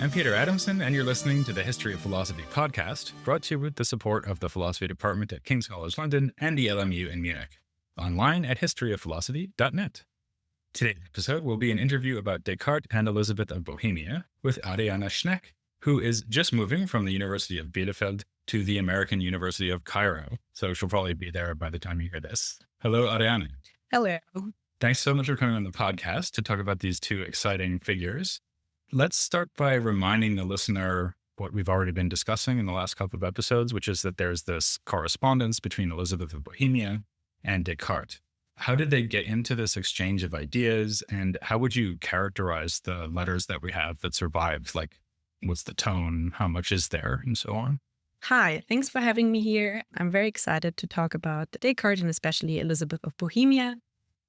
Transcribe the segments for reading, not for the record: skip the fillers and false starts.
I'm Peter Adamson, and you're listening to the History of Philosophy podcast, brought to you with the support of the Philosophy Department at King's College London and the LMU in Munich. Online at historyofphilosophy.net. Today's episode will be an interview about Descartes and Elisabeth of Bohemia with Ariane Schneck, who is just moving from the University of Bielefeld to the American University of Cairo. So she'll probably be there by the time you hear this. Hello, Ariane. Hello. Thanks so much for coming on the podcast to talk about these two exciting figures. Let's start by reminding the listener what we've already been discussing in the last couple of episodes, which is that there's this correspondence between Elisabeth of Bohemia and Descartes. How did they get into this exchange of ideas, and how would you characterize the letters that we have that survived? Like, what's the tone? How much is there? And so on. Hi, thanks for having me here. I'm very excited to talk about Descartes and especially Elisabeth of Bohemia.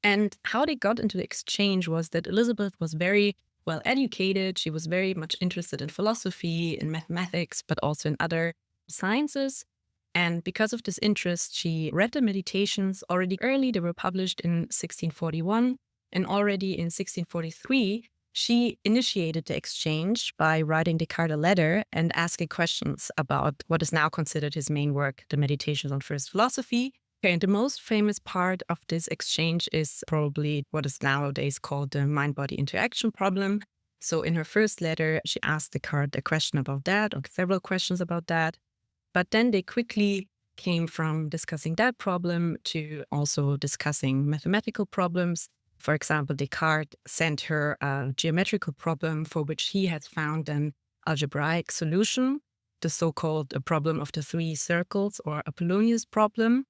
And how they got into the exchange was that Elisabeth was very well educated. She was very much interested in philosophy, in mathematics, but also in other sciences. And because of this interest, she read the Meditations already early. They were published in 1641. And already in 1643, she initiated the exchange by writing Descartes a letter and asking questions about what is now considered his main work, the Meditations on First Philosophy. Okay, and the most famous part of this exchange is probably what is nowadays called the mind-body interaction problem. So in her first letter, she asked Descartes a question about that, or several questions about that. But then they quickly came from discussing that problem to also discussing mathematical problems. For example, Descartes sent her a geometrical problem for which he had found an algebraic solution, the so-called problem of the three circles, or Apollonius problem.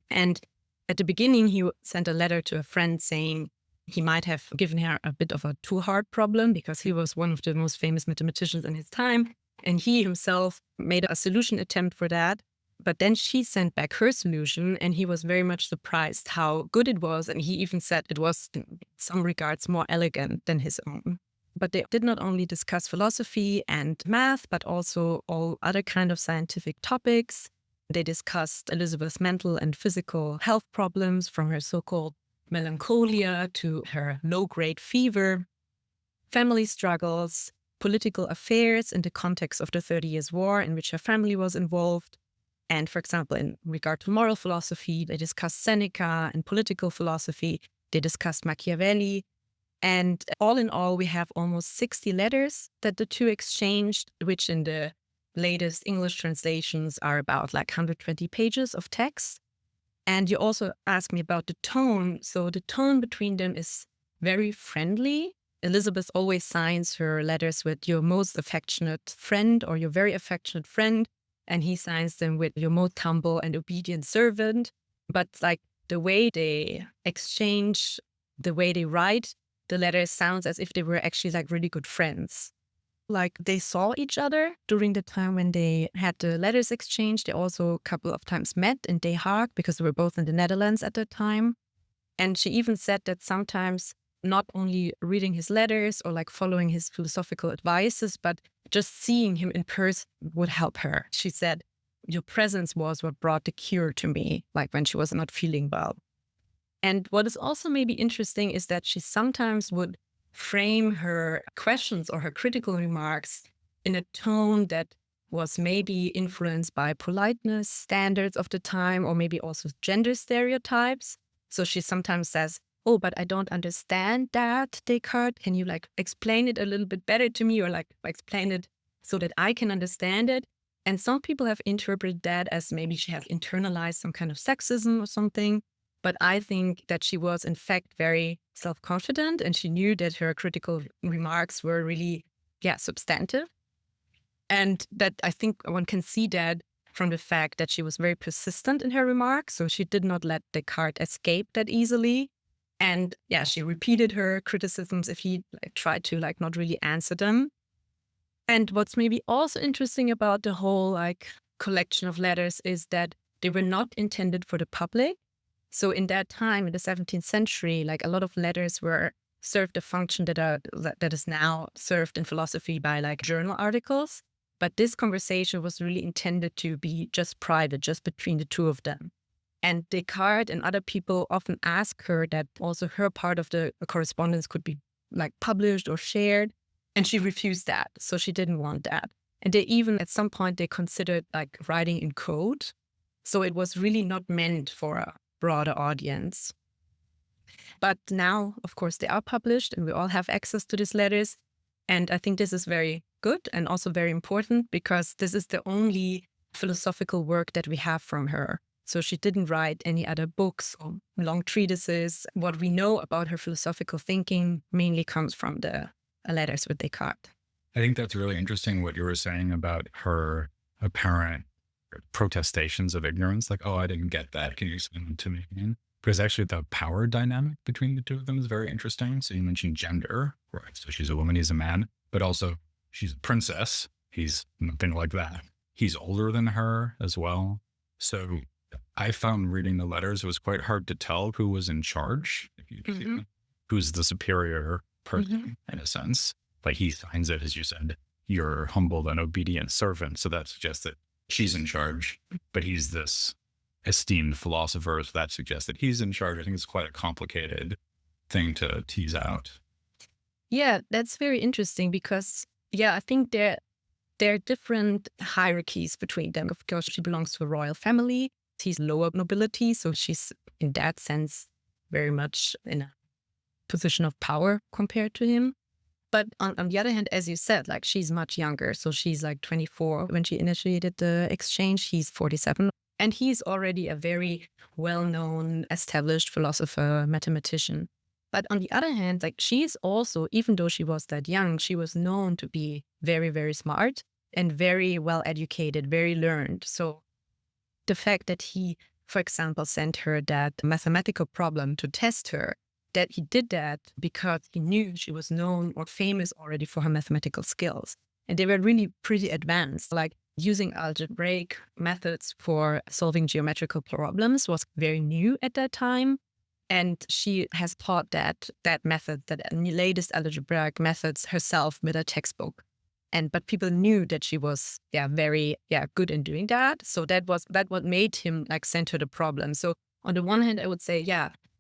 And at the beginning, he sent a letter to a friend saying he might have given her a bit of a too hard problem because he was one of the most famous mathematicians in his time. And he himself made a solution attempt for that. But then she sent back her solution, and he was very much surprised how good it was. And he even said it was, in some regards, more elegant than his own. But they did not only discuss philosophy and math, but also all other kind of scientific topics. They discussed Elisabeth's mental and physical health problems, from her so-called melancholia to her low-grade fever, family struggles, political affairs in the context of the 30 Years' War in which her family was involved. And for example, in regard to moral philosophy, they discussed Seneca, and political philosophy, they discussed Machiavelli. And all in all, we have almost 60 letters that the two exchanged, which in the latest English translations are about like 120 pages of text. And you also asked me about the tone. So the tone between them is very friendly. Elisabeth always signs her letters with your most affectionate friend or your very affectionate friend. And he signs them with your most humble and obedient servant. But like the way they exchange, the way they write the letters sounds as if they were actually like really good friends. Like they saw each other during the time when they had the letters exchanged. They also a couple of times met in Den Haag because they were both in the Netherlands at the time. And she even said that sometimes not only reading his letters or like following his philosophical advices, but just seeing him in person would help her. She said, your presence was what brought the cure to me, like when she was not feeling well. And what is also maybe interesting is that she sometimes would frame her questions or her critical remarks in a tone that was maybe influenced by politeness standards of the time, or maybe also gender stereotypes. So she sometimes says, oh, but I don't understand that, Descartes. Can you like explain it a little bit better to me, or like explain it so that I can understand it? And some people have interpreted that as maybe she has internalized some kind of sexism or something. But I think that she was, in fact, very self-confident, and she knew that her critical remarks were really, substantive. And that I think one can see that from the fact that she was very persistent in her remarks. So she did not let Descartes escape that easily. And she repeated her criticisms if he tried to not really answer them. And what's maybe also interesting about the whole collection of letters is that they were not intended for the public. So in that time, in the 17th century, a lot of letters were served a function that is now served in philosophy by journal articles. But this conversation was really intended to be just private, just between the two of them. And Descartes and other people often ask her that also her part of the correspondence could be published or shared. And she refused that. So she didn't want that. And they even, at some point, they considered like writing in code. So it was really not meant for a broader audience. But now, of course, they are published and we all have access to these letters. And I think this is very good and also very important because this is the only philosophical work that we have from her. So she didn't write any other books or long treatises. What we know about her philosophical thinking mainly comes from the letters with Descartes. I think that's really interesting what you were saying about her apparent protestations of ignorance. Like, oh, I didn't get that. Can you explain it to me again? Because actually the power dynamic between the two of them is very interesting. So you mentioned gender, right? So she's a woman, he's a man, but also she's a princess. He's nothing like that. He's older than her as well. So I found reading the letters, it was quite hard to tell who was in charge, if you see them, who's the superior person in a sense. Like he signs it, as you said, you're humble and obedient servant. So that suggests that she's in charge, but he's this esteemed philosopher. So that suggests that he's in charge. I think it's quite a complicated thing to tease out. Yeah, that's very interesting because, I think there are different hierarchies between them. Of course, she belongs to a royal family. He's lower nobility. So she's, in that sense, very much in a position of power compared to him. But on the other hand, as you said, like she's much younger. So she's like 24 when she initiated the exchange. He's 47. And he's already a very well-known, established philosopher, mathematician. But on the other hand, like she is also, even though she was that young, she was known to be very, very smart and very well educated, very learned. So the fact that he, for example, sent her that mathematical problem to test her, that he did that because he knew she was known or famous already for her mathematical skills. And they were really pretty advanced. Like using algebraic methods for solving geometrical problems was very new at that time. And she has taught that method, that latest algebraic methods herself with a textbook. But people knew that she was very good in doing that. So that what made him like send her the problem. So on the one hand, I would say,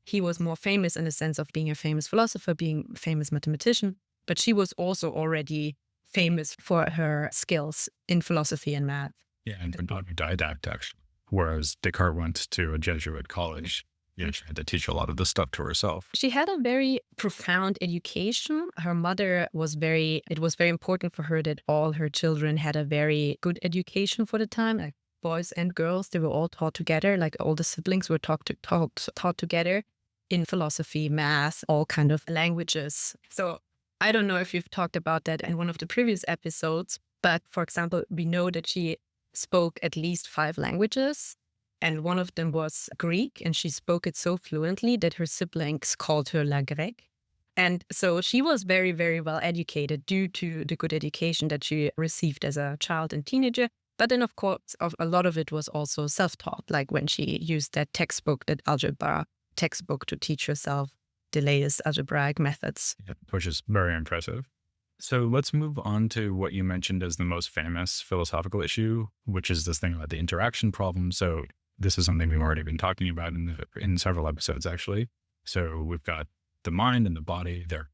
he was more famous in the sense of being a famous philosopher, being a famous mathematician, but she was also already famous for her skills in philosophy and math. Yeah, and autodidact, actually. Whereas Descartes went to a Jesuit college. Yeah, she had to teach a lot of this stuff to herself. She had a very profound education. Her mother it was very important for her that all her children had a very good education for the time, like boys and girls. They were all taught together, like all the siblings were taught together in philosophy, math, all kind of languages. So I don't know if you've talked about that in one of the previous episodes, but for example, we know that she spoke at least 5 languages. And one of them was Greek, and she spoke it so fluently that her siblings called her La Grecque. And so she was very, very well educated due to the good education that she received as a child and teenager. But then, of course, a lot of it was also self-taught, like when she used that textbook, that algebra textbook, to teach herself the latest algebraic methods. Yeah, which is very impressive. So let's move on to what you mentioned as the most famous philosophical issue, which is this thing about the interaction problem. So this is something we've already been talking about in several episodes, actually. So we've got the mind and the body. They're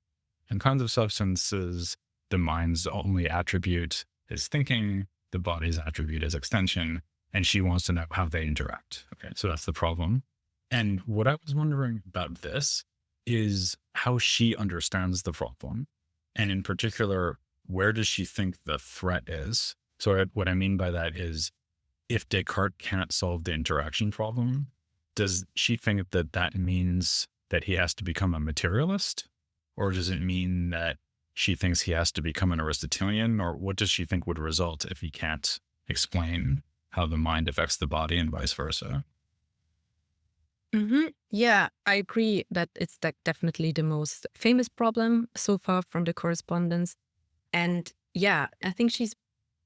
in kinds of substances. The mind's only attribute is thinking. The body's attribute is extension. And she wants to know how they interact. Okay, so that's the problem. And what I was wondering about this is how she understands the problem. And in particular, where does she think the threat is? So what I mean by that is, if Descartes can't solve the interaction problem, does she think that that means that he has to become a materialist? Or does it mean that she thinks he has to become an Aristotelian? Or what does she think would result if he can't explain how the mind affects the body and vice versa? Yeah, I agree that it's definitely the most famous problem so far from the correspondence. And I think she's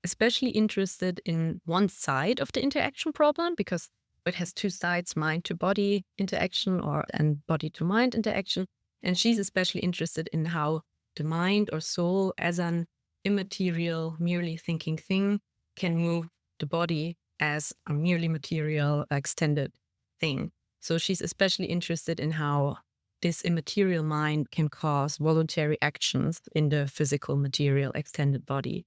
especially interested in one side of the interaction problem because it has 2 sides, mind to body interaction and body to mind interaction. And she's especially interested in how the mind or soul as an immaterial, merely thinking thing can move the body as a merely material, extended thing. So she's especially interested in how this immaterial mind can cause voluntary actions in the physical, material, extended body.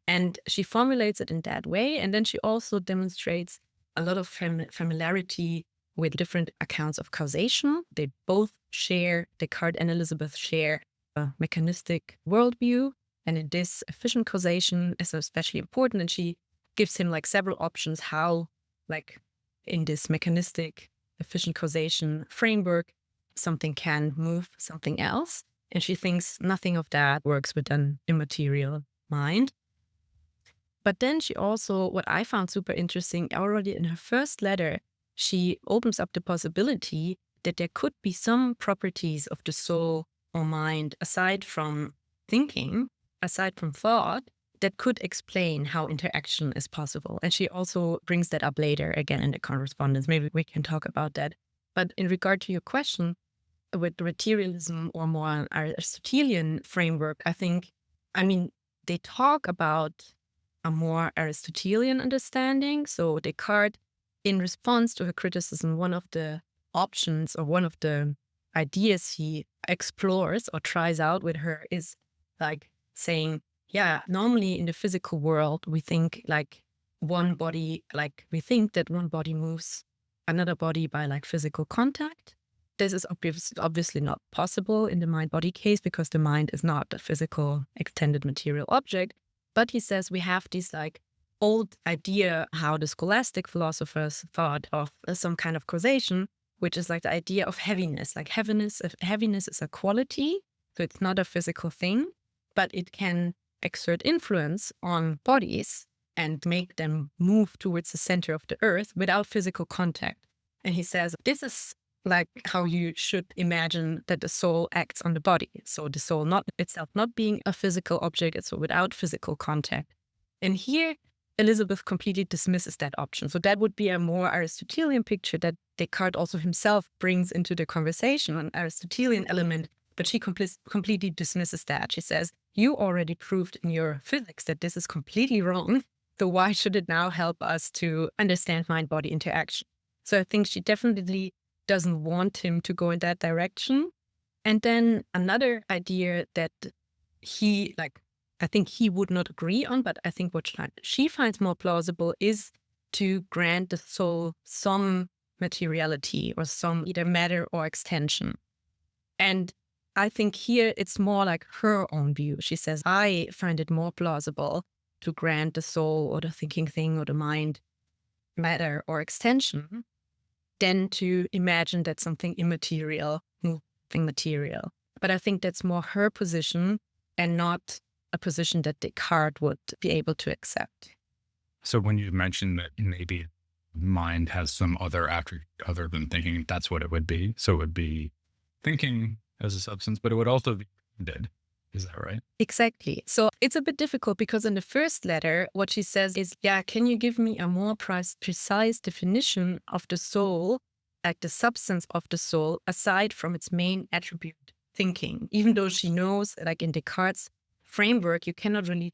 And she formulates it in that way. And then she also demonstrates a lot of familiarity with different accounts of causation. They both share, Descartes and Elisabeth share a mechanistic worldview. And in this, efficient causation is especially important. And she gives him like several options how, like in this mechanistic efficient causation framework, something can move something else. And she thinks nothing of that works with an immaterial mind. But then she also, what I found super interesting, already in her first letter, she opens up the possibility that there could be some properties of the soul or mind aside from thinking, aside from thought, that could explain how interaction is possible. And she also brings that up later again in the correspondence. Maybe we can talk about that. But in regard to your question, with materialism or more an Aristotelian framework, they talk about a more Aristotelian understanding. So Descartes, in response to her criticism, one of the options or one of the ideas he explores or tries out with her is like saying, yeah, normally in the physical world, we think like one body, like we think that one body moves another body by like physical contact. This is obviously not possible in the mind-body case because the mind is not a physical extended material object. But he says we have this like old idea how the scholastic philosophers thought of some kind of causation, which is like the idea of heaviness. Like heaviness is a quality, so it's not a physical thing, but it can exert influence on bodies and make them move towards the center of the earth without physical contact. And he says this is like how you should imagine that the soul acts on the body. So the soul not itself not being a physical object, it's without physical contact. And here, Elisabeth completely dismisses that option. So that would be a more Aristotelian picture that Descartes also himself brings into the conversation, an Aristotelian element, but she completely dismisses that. She says, you already proved in your physics that this is completely wrong. So why should it now help us to understand mind-body interaction? So I think she definitely doesn't want him to go in that direction. And then another idea that I think he would not agree on, but I think what she finds more plausible is to grant the soul some materiality or some either matter or extension. And I think here it's more like her own view. She says, I find it more plausible to grant the soul or the thinking thing or the mind matter or extension than to imagine that something immaterial, moving material. But I think that's more her position and not a position that Descartes would be able to accept. So when you mentioned that maybe mind has some other attribute other than thinking, that's what it would be. So it would be thinking as a substance, but it would also be dead. Is that right? Exactly. So it's a bit difficult because in the first letter, what she says is, can you give me a more precise definition of the soul, like the substance of the soul, aside from its main attribute, thinking? Even though she knows, like in Descartes' framework, you cannot really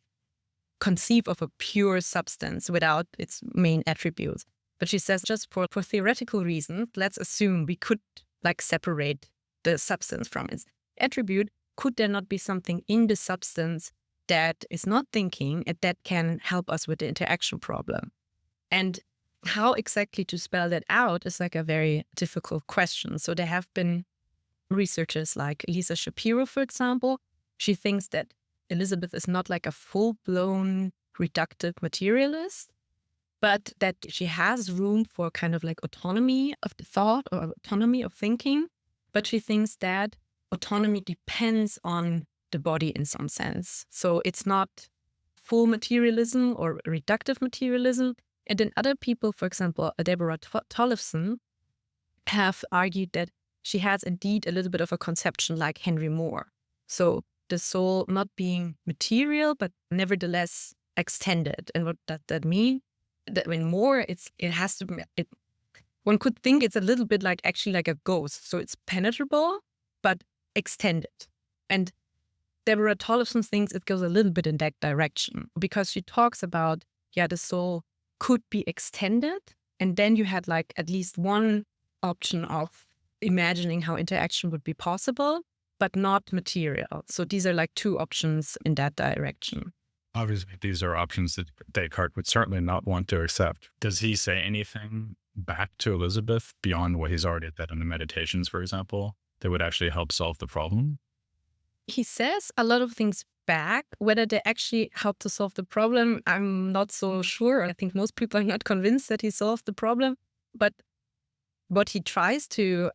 conceive of a pure substance without its main attributes. But she says, just for theoretical reasons, let's assume we could like separate the substance from its attribute. Could there not be something in the substance that is not thinking and that can help us with the interaction problem? And how exactly to spell that out is like a very difficult question. So there have been researchers like Lisa Shapiro, for example. She thinks that Elisabeth is not like a full-blown reductive materialist, but that she has room for kind of like autonomy of the thought or autonomy of thinking. But she thinks that autonomy depends on the body in some sense. So it's not full materialism or reductive materialism. And then other people, for example, Deborah Tollefson, have argued that she has indeed a little bit of a conception like Henry Moore. So the soul not being material, but nevertheless extended. And what does that mean? That when Moore, one could think it's a little bit like actually like a ghost. So it's penetrable, but extended. And Deborah Tollefson thinks it goes a little bit in that direction because she talks about, the soul could be extended. And then you had like at least one option of imagining how interaction would be possible, but not material. So these are like two options in that direction. Obviously, these are options that Descartes would certainly not want to accept. Does he say anything back to Elisabeth beyond what he's already said in the Meditations, for example, that would actually help solve the problem? He says a lot of things back. Whether they actually help to solve the problem, I'm not so sure. I think most people are not convinced that he solved the problem. But how he tries to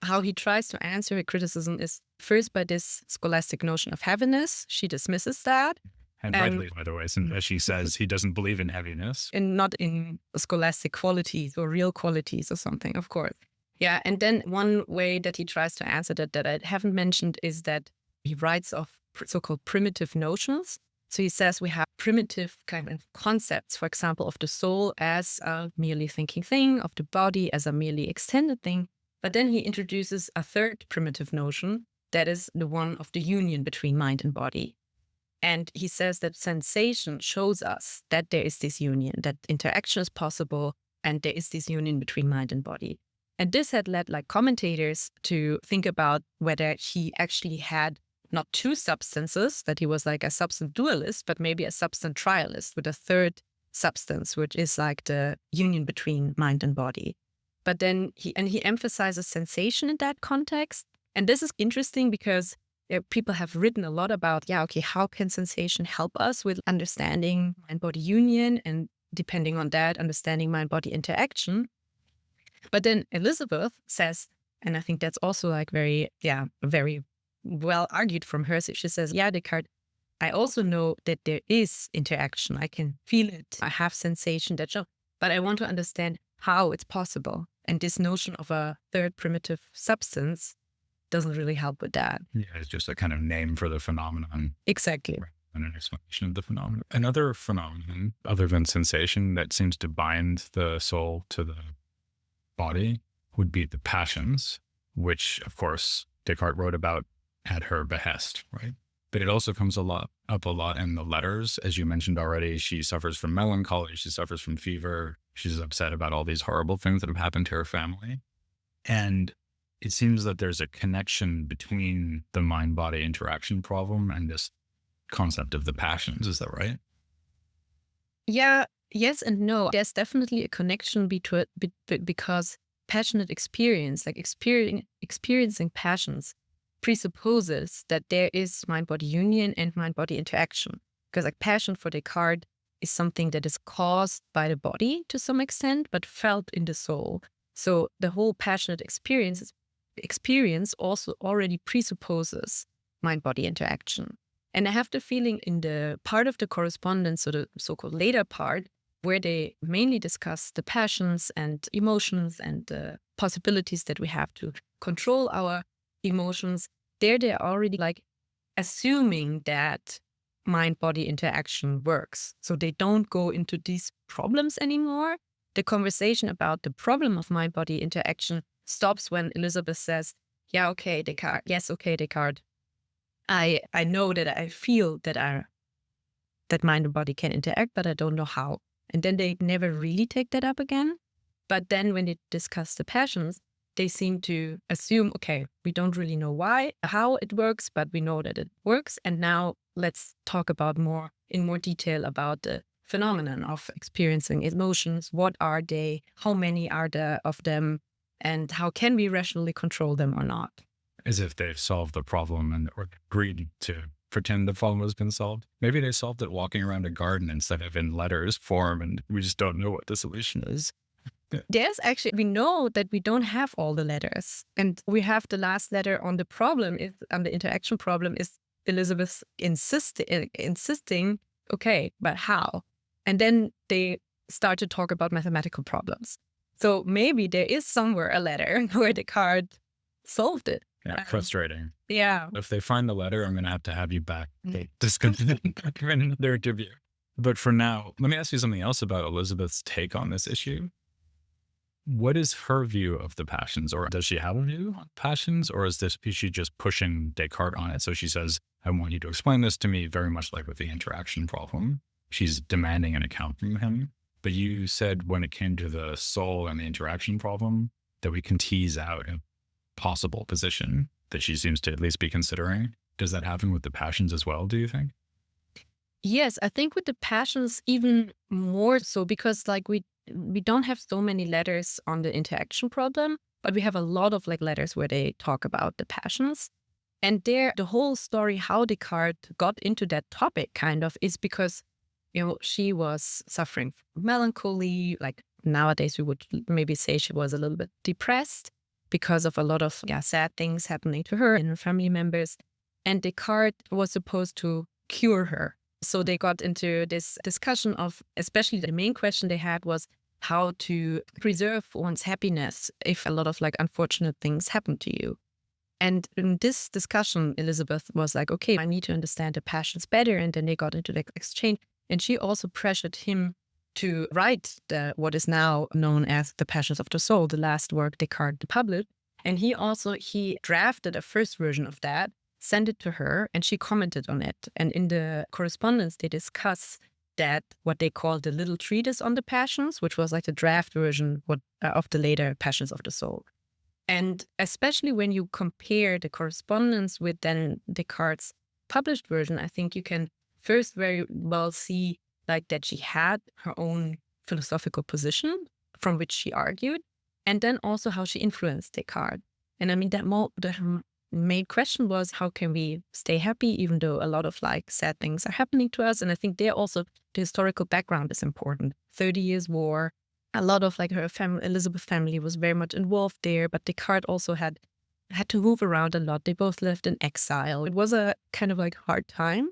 answer her criticism is first by this scholastic notion of heaviness. She dismisses that. And rightly, by the way, since as she says, he doesn't believe in heaviness. And not in scholastic qualities or real qualities or something, of course. Yeah, and then one way that he tries to answer that I haven't mentioned is that he writes of so-called primitive notions. So he says we have primitive kind of concepts, for example, of the soul as a merely thinking thing, of the body as a merely extended thing. But then he introduces a third primitive notion, that is the one of the union between mind and body. And he says that sensation shows us that there is this union, that interaction is possible, and there is this union between mind and body. And this had led like commentators to think about whether he actually had not two substances, that he was like a substance dualist, but maybe a substance trialist with a third substance, which is like the union between mind and body. But then he emphasizes sensation in that context. And this is interesting because people have written a lot about, how can sensation help us with understanding mind-body union and, depending on that, understanding mind-body interaction. But then Elisabeth says, and I think that's also like very well argued from her. So she says, Descartes, I also know that there is interaction. I can feel it. I have sensation that show, but I want to understand how it's possible. And this notion of a third primitive substance doesn't really help with that. Yeah, it's just a kind of name for the phenomenon. Exactly. And an explanation of the phenomenon. Another phenomenon, other than sensation, that seems to bind the soul to the body would be the passions, which, of course, Descartes wrote about at her behest, right? But it also comes up a lot in the letters. As you mentioned already, she suffers from melancholy, she suffers from fever, she's upset about all these horrible things that have happened to her family. And it seems that there's a connection between the mind-body interaction problem and this concept of the passions. Is that right? Yeah, yes and no. There's definitely a connection between because passionate experience, like experiencing passions, presupposes that there is mind-body union and mind-body interaction. Because like passion for Descartes is something that is caused by the body to some extent, but felt in the soul. So the whole passionate experience also already presupposes mind-body interaction. And I have the feeling in the part of the correspondence, so the so-called later part, where they mainly discuss the passions and emotions and the possibilities that we have to control our emotions, there they're already like assuming that mind-body interaction works. So they don't go into these problems anymore. The conversation about the problem of mind-body interaction stops when Elisabeth says, Descartes. Yes, okay, Descartes. I know that I feel that mind and body can interact, but I don't know how. And then they never really take that up again. But then when they discuss the passions, they seem to assume, okay, we don't really know how it works, but we know that it works. And now let's talk about in more detail about the phenomenon of experiencing emotions. What are they? How many are there of them? And how can we rationally control them or not? As if they've solved the problem or agreed to pretend the problem has been solved. Maybe they solved it walking around a garden instead of in letters form, and we just don't know what the solution is. We know that we don't have all the letters. And we have the last letter on the problem, on the interaction problem, is Elisabeth insisting, okay, but how? And then they start to talk about mathematical problems. So maybe there is somewhere a letter where Descartes solved it. Yeah, frustrating. Yeah. If they find the letter, I'm going to have you back. Discuss in another interview. But for now, let me ask you something else about Elisabeth's take on this issue. What is her view of the passions? Or does she have a view on passions? Or is she just pushing Descartes on it? So she says, I want you to explain this to me, very much like with the interaction problem. She's demanding an account from him. But you said when it came to the soul and the interaction problem that we can tease out possible position that she seems to at least be considering. Does that happen with the passions as well, do you think? Yes, I think with the passions even more so because like we don't have so many letters on the interaction problem, but we have a lot of like letters where they talk about the passions. And there the whole story how Descartes got into that topic kind of is because she was suffering from melancholy, like nowadays we would maybe say she was a little bit depressed because of a lot of sad things happening to her and her family members. And Descartes was supposed to cure her. So they got into this discussion of, especially the main question they had was how to preserve one's happiness if a lot of like unfortunate things happen to you. And in this discussion, Elisabeth was like, okay, I need to understand the passions better. And then they got into the exchange. And she also pressured him to write what is now known as The Passions of the Soul, the last work Descartes published. And he drafted a first version of that, sent it to her, and she commented on it. And in the correspondence, they discuss that what they call the little treatise on the passions, which was like the draft version of the later Passions of the Soul. And especially when you compare the correspondence with then Descartes' published version, I think you can first very well see like that she had her own philosophical position from which she argued, and then also how she influenced Descartes. And I mean, the main question was, how can we stay happy even though a lot of like sad things are happening to us? And I think there also the historical background is important. 30 Years War, a lot of like her family, Elisabeth family was very much involved there, but Descartes also had to move around a lot. They both lived in exile. It was a kind of like hard time.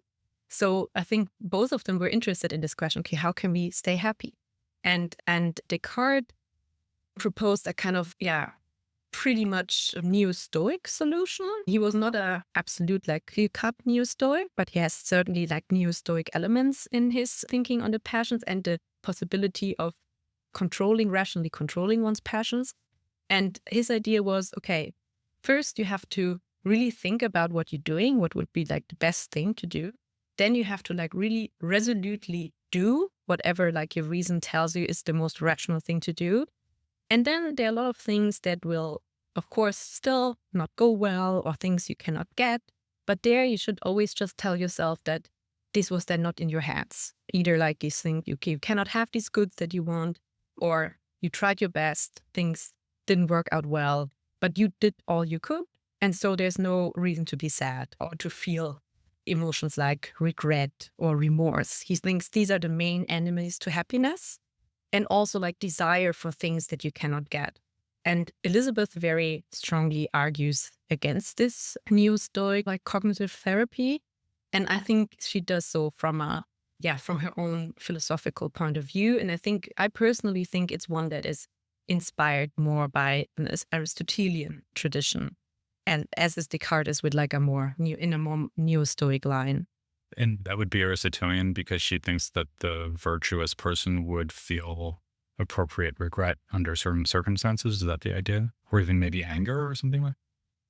So I think both of them were interested in this question, okay, how can we stay happy? And Descartes proposed a kind of, pretty much a neo-Stoic solution. He was not a absolute like clear-cut neo-Stoic, but he has certainly like neo-Stoic elements in his thinking on the passions and the possibility of rationally controlling one's passions. And his idea was, okay, first you have to really think about what you're doing, what would be like the best thing to do. Then you have to like really resolutely do whatever like your reason tells you is the most rational thing to do. And then there are a lot of things that will, of course, still not go well or things you cannot get. But there you should always just tell yourself that this was then not in your hands. Either like you think you cannot have these goods that you want, or you tried your best, things didn't work out well, but you did all you could. And so there's no reason to be sad or to feel emotions like regret or remorse. He thinks these are the main enemies to happiness. And also like desire for things that you cannot get. And Elisabeth very strongly argues against this new Stoic like cognitive therapy. And I think she does so from her own philosophical point of view. And I personally think it's one that is inspired more by an Aristotelian tradition. And as is Descartes with like a more neo-Stoic line. And that would be Aristotelian because she thinks that the virtuous person would feel appropriate regret under certain circumstances. Is that the idea? Or even maybe anger or something like that?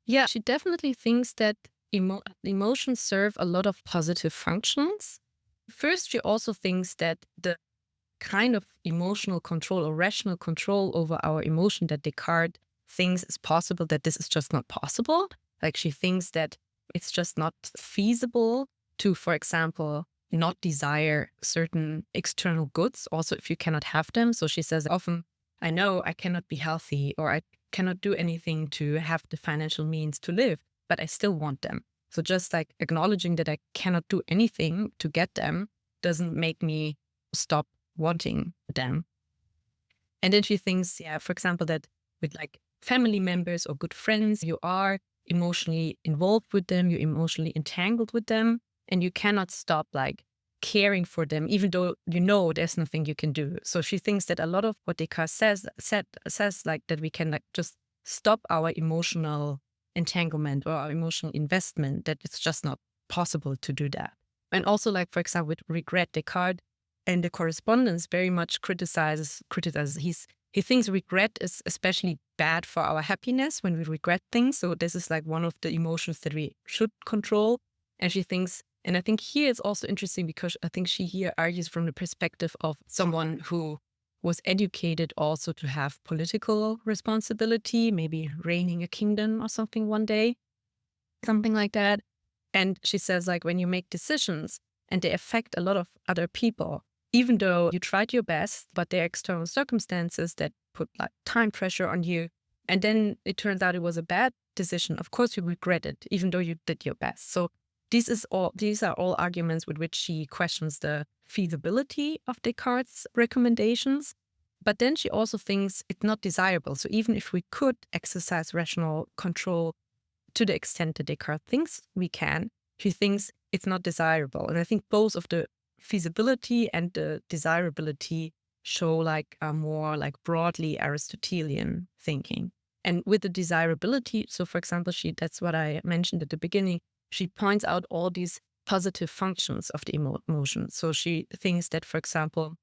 Yeah, she definitely thinks that emotions serve a lot of positive functions. First, she also thinks that the kind of emotional control or rational control over our emotion that Descartes thinks is possible, that this is just not possible. Like she thinks that it's just not feasible to, for example, not desire certain external goods, also if you cannot have them. So she says often, I know I cannot be healthy or I cannot do anything to have the financial means to live, but I still want them. So just like acknowledging that I cannot do anything to get them doesn't make me stop wanting them. And then she thinks, for example, that with like family members or good friends, you are emotionally involved with them, you're emotionally entangled with them, and you cannot stop like caring for them, even though you know there's nothing you can do. So she thinks that a lot of what Descartes says like that we can like just stop our emotional entanglement or our emotional investment, that it's just not possible to do that. And also like, for example, with regret, Descartes and the correspondence very much criticizes. He thinks regret is especially bad for our happiness when we regret things. So this is like one of the emotions that we should control. And she thinks, and I think here it's also interesting because I think she here argues from the perspective of someone who was educated also to have political responsibility, maybe reigning a kingdom or something one day, something like that. And she says, like, when you make decisions and they affect a lot of other people, even though you tried your best, but there are external circumstances that put like time pressure on you, and then it turns out it was a bad decision, of course you regret it, even though you did your best. So these are all arguments with which she questions the feasibility of Descartes' recommendations. But then she also thinks it's not desirable. So even if we could exercise rational control to the extent that Descartes thinks we can, she thinks it's not desirable. And I think both of the feasibility and the desirability show like a more like broadly Aristotelian thinking. And with the desirability, so for example, that's what I mentioned at the beginning, she points out all these positive functions of the emotion. So she thinks that, for example,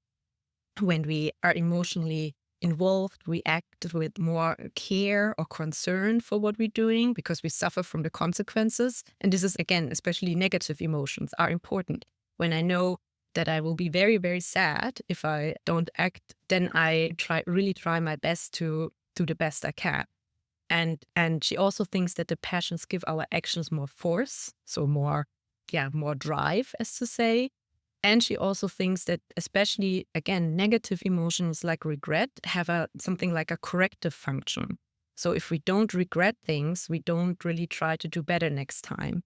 when we are emotionally involved, we act with more care or concern for what we're doing because we suffer from the consequences. And this is, again, especially negative emotions are important. When I know that I will be very, very sad if I don't act, then I really try my best to do the best I can. And she also thinks that the passions give our actions more force, so more drive, as to say. And she also thinks that especially, again, negative emotions like regret have something like a corrective function. So if we don't regret things, we don't really try to do better next time.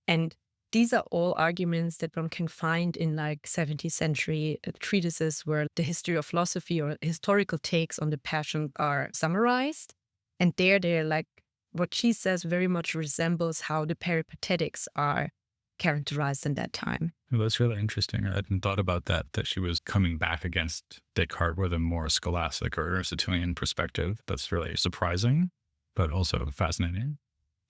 And these are all arguments that one can find in like 17th century treatises where the history of philosophy or historical takes on the passion are summarized. And they're like, what she says very much resembles how the peripatetics are characterized in that time. Well, that's really interesting. I hadn't thought about that she was coming back against Descartes with a more scholastic or Aristotelian perspective. That's really surprising, but also fascinating.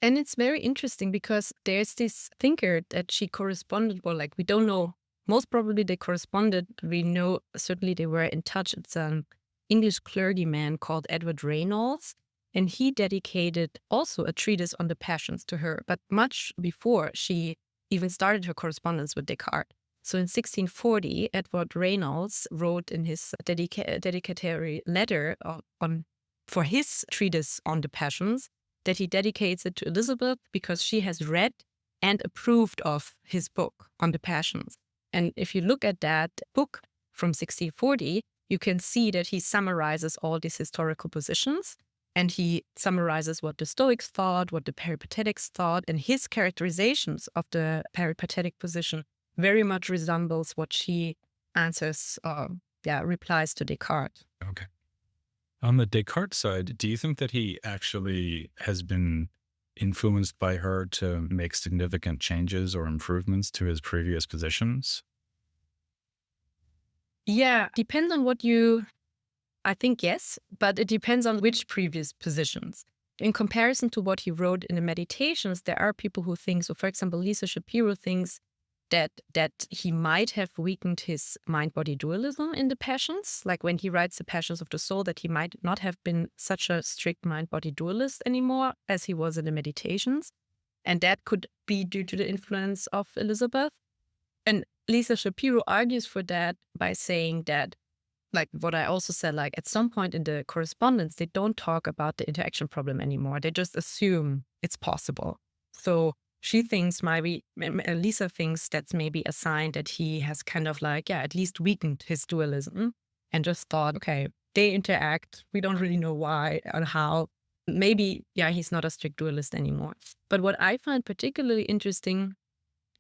And it's very interesting because there's this thinker that she corresponded, well, like we don't know, most probably they corresponded. We know certainly they were in touch. It's an English clergyman called Edward Reynolds. And he dedicated also a treatise on the passions to her, but much before she even started her correspondence with Descartes. So in 1640, Edward Reynolds wrote in his dedicatory letter for his treatise on the passions that he dedicates it to Elisabeth because she has read and approved of his book on the passions. And if you look at that book from 1640, you can see that he summarizes all these historical positions. And he summarizes what the Stoics thought, what the Peripatetics thought, and his characterizations of the peripatetic position very much resembles what she answers, replies to Descartes. Okay. On the Descartes side, do you think that he actually has been influenced by her to make significant changes or improvements to his previous positions? Yeah, depends on I think yes, but it depends on which previous positions. In comparison to what he wrote in the Meditations, there are people who think, so for example, Lisa Shapiro thinks that he might have weakened his mind-body dualism in the Passions, like when he writes the Passions of the Soul, that he might not have been such a strict mind-body dualist anymore as he was in the Meditations. And that could be due to the influence of Elisabeth. And Lisa Shapiro argues for that by saying that, like what I also said, like at some point in the correspondence, they don't talk about the interaction problem anymore. They just assume it's possible. So she thinks Lisa thinks that's maybe a sign that he has kind of like, at least weakened his dualism and just thought, okay, they interact. We don't really know why or how. Maybe, he's not a strict dualist anymore. But what I find particularly interesting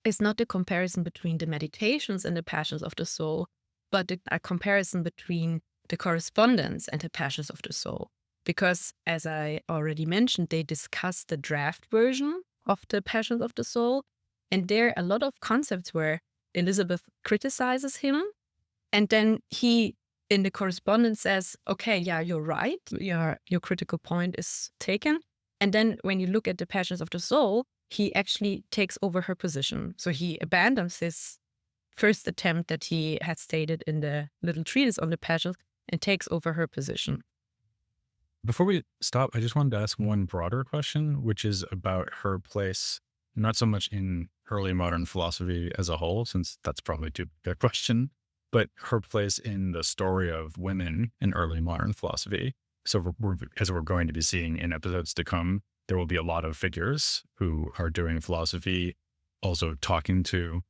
is not the comparison between the Meditations and the Passions of the Soul, but a comparison between the correspondence and the passions of the soul. Because as I already mentioned, they discuss the draft version of the passions of the soul. And there are a lot of concepts where Elisabeth criticizes him. And then he, in the correspondence, says, okay, you're right. Your critical point is taken. And then when you look at the passions of the soul, he actually takes over her position. So he abandons his first attempt that he had stated in the little treatise on the passions and takes over her position. Before we stop, I just wanted to ask one broader question, which is about her place, not so much in early modern philosophy as a whole, since that's probably too big a question, but her place in the story of women in early modern philosophy. So as we're going to be seeing in episodes to come, there will be a lot of figures who are doing philosophy, also talking to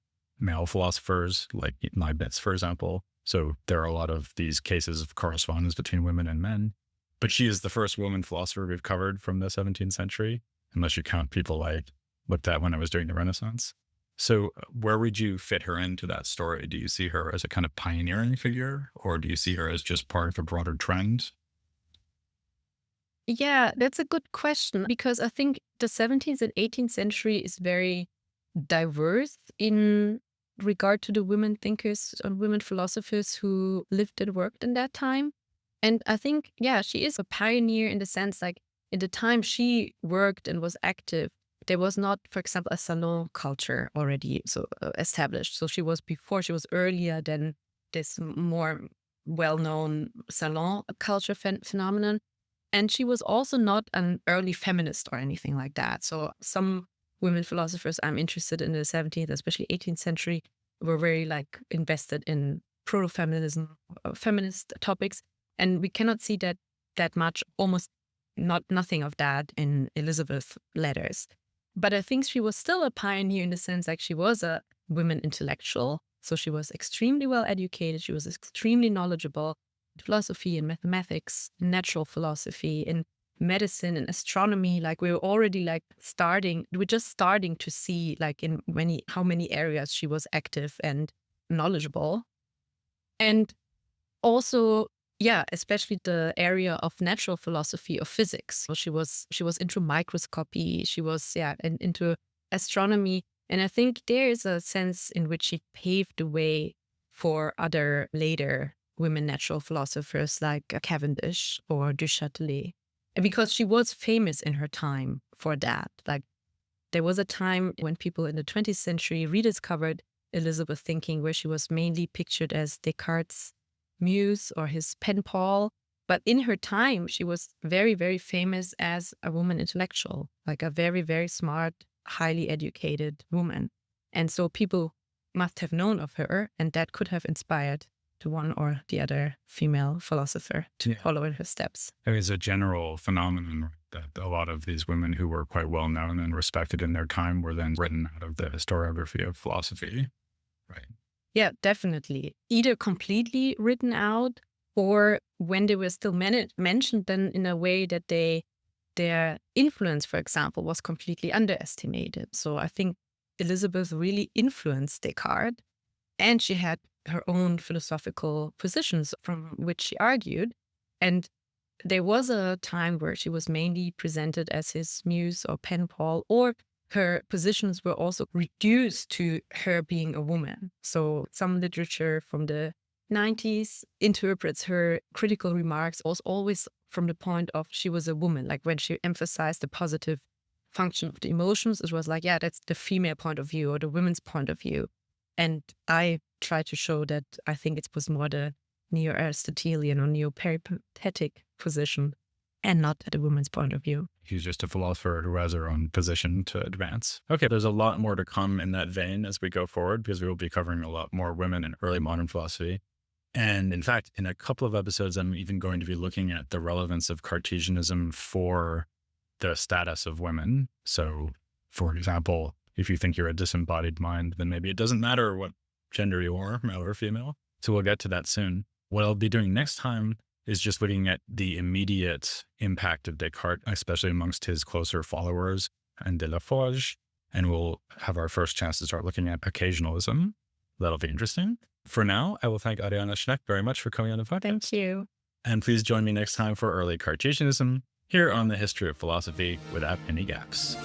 male philosophers like Leibniz, for example. So there are a lot of these cases of correspondence between women and men. But she is the first woman philosopher we've covered from the 17th century, unless you count people I looked at when I was doing the Renaissance. So where would you fit her into that story? Do you see her as a kind of pioneering figure, or do you see her as just part of a broader trend? Yeah, that's a good question because I think the 17th and 18th century is very diverse in regard to the women thinkers and women philosophers who lived and worked in that time. And I think, yeah, she is a pioneer in the sense like in the time she worked and was active, there was not, for example, a salon culture already established. So she was earlier than this more well-known salon culture phenomenon. And she was also not an early feminist or anything like that. So some women philosophers I'm interested in the 17th, especially 18th century, were very like invested in proto-feminism, feminist topics. And we cannot see that much, almost nothing of that in Elisabeth's letters. But I think she was still a pioneer in the sense like she was a women intellectual. So she was extremely well educated. She was extremely knowledgeable in philosophy and mathematics, natural philosophy, in medicine and astronomy. Like we were already we're just starting to see like in how many areas she was active and knowledgeable. And also, yeah, especially the area of natural philosophy of physics. So she was into microscopy. She was into astronomy, and I think there is a sense in which she paved the way for other later women natural philosophers like Cavendish or Du Châtelet, and because she was famous in her time for that. Like there was a time when people in the 20th century rediscovered Elisabeth thinking, where she was mainly pictured as Descartes' muse or his pen pal. But in her time, she was very, very famous as a woman intellectual, like a very, very smart, highly educated woman. And so people must have known of her, and that could have inspired the one or the other female philosopher to follow in her steps. It was a general phenomenon that a lot of these women who were quite well known and respected in their time were then written out of the historiography of philosophy. Right. Yeah, definitely. Either completely written out, or when they were still mentioned, then in a way that their influence, for example, was completely underestimated. So I think Elisabeth really influenced Descartes, and she had her own philosophical positions from which she argued. And there was a time where she was mainly presented as his muse or pen pal, or her positions were also reduced to her being a woman. So some literature from the 90s interprets her critical remarks also always from the point of she was a woman. Like when she emphasized the positive function of the emotions, it was like, yeah, that's the female point of view or the women's point of view. And I try to show that I think it was more the neo-Aristotelian or neo-peripatetic position and not the woman's point of view. He's just a philosopher who has her own position to advance. Okay, there's a lot more to come in that vein as we go forward, because we will be covering a lot more women in early modern philosophy. And in fact, in a couple of episodes, I'm even going to be looking at the relevance of Cartesianism for the status of women. So, for example, if you think you're a disembodied mind, then maybe it doesn't matter what gender you are, male or female. So we'll get to that soon. What I'll be doing next time is just looking at the immediate impact of Descartes, especially amongst his closer followers and de la Forge. And we'll have our first chance to start looking at occasionalism. That'll be interesting. For now, I will thank Ariane Schneck very much for coming on the podcast. Thank you. And please join me next time for early Cartesianism here on the History of Philosophy without any gaps.